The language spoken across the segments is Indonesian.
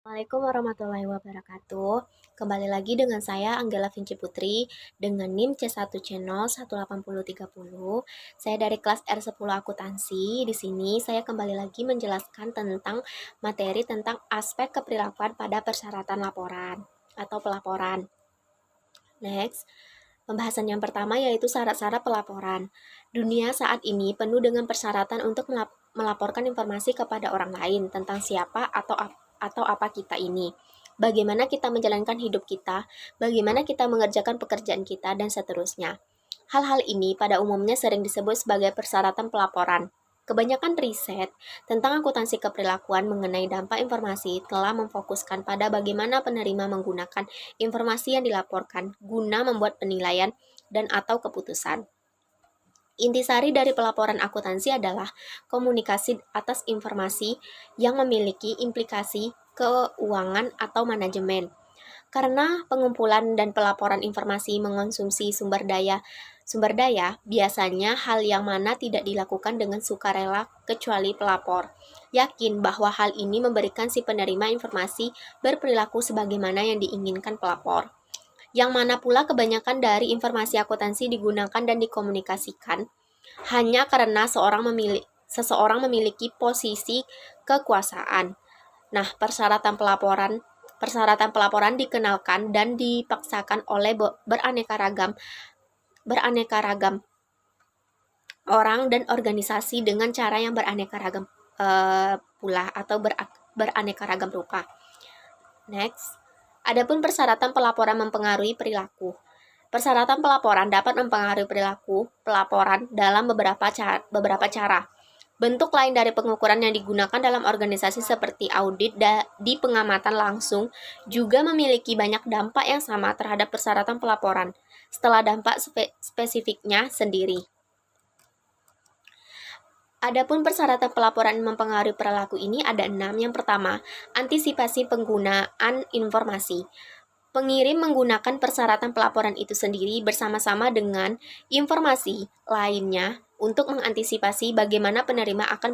Assalamualaikum warahmatullahi wabarakatuh. Kembali lagi dengan saya Anggela Vinci Putri dengan NIM C1C0 18030. Saya dari kelas R10 Akuntansi. Di sini saya kembali lagi menjelaskan tentang materi tentang aspek keperilakuan pada persyaratan laporan atau pelaporan. Next, pembahasan yang pertama yaitu syarat-syarat pelaporan. Dunia saat ini penuh dengan persyaratan untuk melaporkan informasi kepada orang lain tentang siapa atau apa kita ini. Bagaimana kita menjalankan hidup kita, bagaimana kita mengerjakan pekerjaan kita, dan seterusnya. Hal-hal ini pada umumnya sering disebut sebagai persyaratan pelaporan. Kebanyakan riset tentang akuntansi keperilakuan mengenai dampak informasi telah memfokuskan pada bagaimana penerima menggunakan informasi yang dilaporkan guna membuat penilaian dan atau keputusan. Intisari dari pelaporan akuntansi adalah komunikasi atas informasi yang memiliki implikasi keuangan atau manajemen. Karena pengumpulan dan pelaporan informasi mengonsumsi sumber daya biasanya hal yang mana tidak dilakukan dengan sukarela kecuali pelapor. Yakin bahwa hal ini memberikan si penerima informasi berperilaku sebagaimana yang diinginkan pelapor. Yang mana pula kebanyakan dari informasi akuntansi digunakan dan dikomunikasikan hanya karena seseorang memiliki posisi kekuasaan. Nah, persyaratan pelaporan dikenalkan dan dipaksakan oleh beraneka ragam orang dan organisasi dengan cara yang beraneka ragam pula atau beraneka ragam rupa. Next, adapun persyaratan pelaporan mempengaruhi perilaku. Persyaratan pelaporan dapat mempengaruhi perilaku pelaporan dalam beberapa cara. Bentuk lain dari pengukuran yang digunakan dalam organisasi seperti audit di pengamatan langsung juga memiliki banyak dampak yang sama terhadap persyaratan pelaporan, setelah dampak spesifiknya sendiri. Adapun persyaratan pelaporan yang mempengaruhi perilaku ini ada 6. Yang pertama, antisipasi penggunaan informasi. Pengirim menggunakan persyaratan pelaporan itu sendiri bersama-sama dengan informasi lainnya untuk mengantisipasi bagaimana penerima akan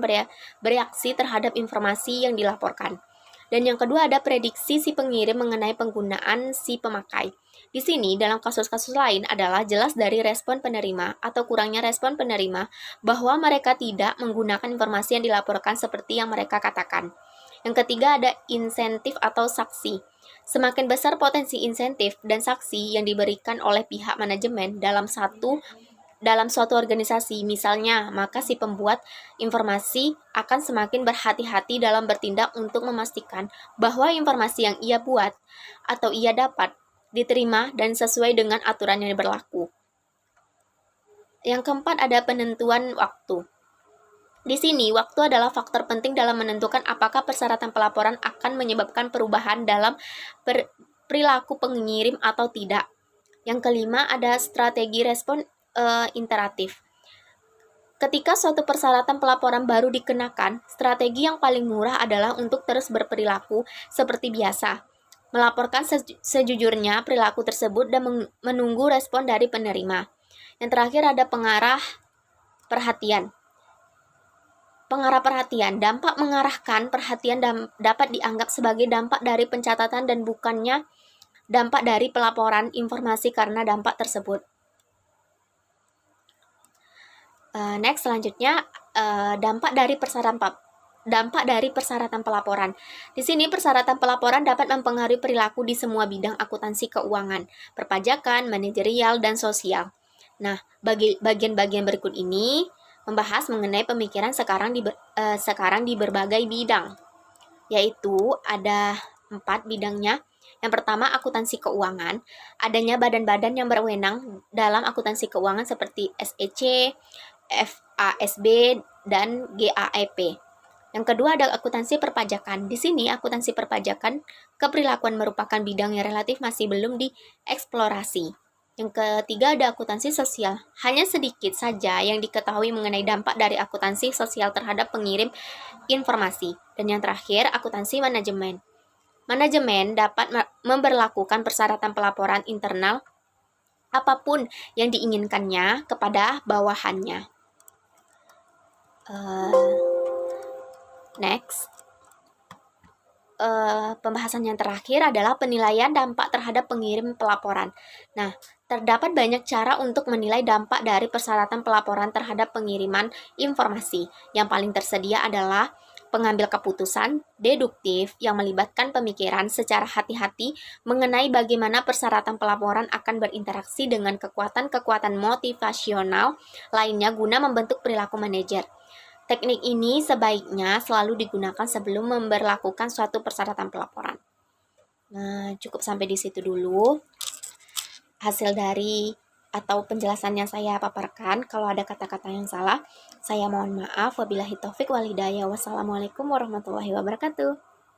bereaksi terhadap informasi yang dilaporkan. Dan yang kedua ada prediksi si pengirim mengenai penggunaan si pemakai. Di sini, dalam kasus-kasus lain adalah jelas dari respon penerima atau kurangnya respon penerima bahwa mereka tidak menggunakan informasi yang dilaporkan seperti yang mereka katakan. Yang ketiga ada insentif atau saksi. Semakin besar potensi insentif dan saksi yang diberikan oleh pihak manajemen dalam suatu organisasi, misalnya, maka si pembuat informasi akan semakin berhati-hati dalam bertindak untuk memastikan bahwa informasi yang ia buat atau ia dapat diterima dan sesuai dengan aturan yang berlaku. Yang keempat ada penentuan waktu. Di sini, waktu adalah faktor penting dalam menentukan apakah persyaratan pelaporan akan menyebabkan perubahan dalam perilaku pengirim atau tidak. Yang kelima, ada strategi respon iteratif. Ketika suatu persyaratan pelaporan baru dikenakan, strategi yang paling murah adalah untuk terus berperilaku seperti biasa, melaporkan sejujurnya perilaku tersebut dan menunggu respon dari penerima. Yang terakhir ada pengarah perhatian. Pengarah perhatian, dampak mengarahkan perhatian dapat dianggap sebagai dampak dari pencatatan dan bukannya dampak dari pelaporan informasi karena dampak tersebut. Next, selanjutnya dampak dari persyaratan pelaporan. Di sini persyaratan pelaporan dapat mempengaruhi perilaku di semua bidang akuntansi keuangan, perpajakan, manajerial, dan sosial. Nah, bagian-bagian berikut ini membahas mengenai pemikiran sekarang di berbagai bidang, yaitu ada 4 bidangnya. Yang pertama, akuntansi keuangan. Adanya badan-badan yang berwenang dalam akuntansi keuangan seperti SEC, FASB, dan GAAP. Yang kedua ada akuntansi perpajakan. Di sini akuntansi perpajakan keperilakuan merupakan bidang yang relatif masih belum dieksplorasi. Yang ketiga ada akuntansi sosial. Hanya sedikit saja yang diketahui mengenai dampak dari akuntansi sosial terhadap pengirim informasi. Dan yang terakhir akuntansi manajemen. Manajemen dapat memberlakukan persyaratan pelaporan internal apapun yang diinginkannya kepada bawahannya. Next. pembahasan yang terakhir adalah penilaian dampak terhadap pengirim pelaporan. Nah, terdapat banyak cara untuk menilai dampak dari persyaratan pelaporan terhadap pengiriman informasi. Yang paling tersedia adalah pengambil keputusan deduktif yang melibatkan pemikiran secara hati-hati mengenai bagaimana persyaratan pelaporan akan berinteraksi dengan kekuatan-kekuatan motivasional lainnya guna membentuk perilaku manajer. Teknik ini sebaiknya selalu digunakan sebelum memberlakukan suatu persyaratan pelaporan. Nah, cukup sampai di situ dulu hasil dari atau penjelasan yang saya paparkan. Kalau ada kata-kata yang salah, saya mohon maaf. Wabillahi taufik wal hidayah. Wassalamualaikum warahmatullahi wabarakatuh.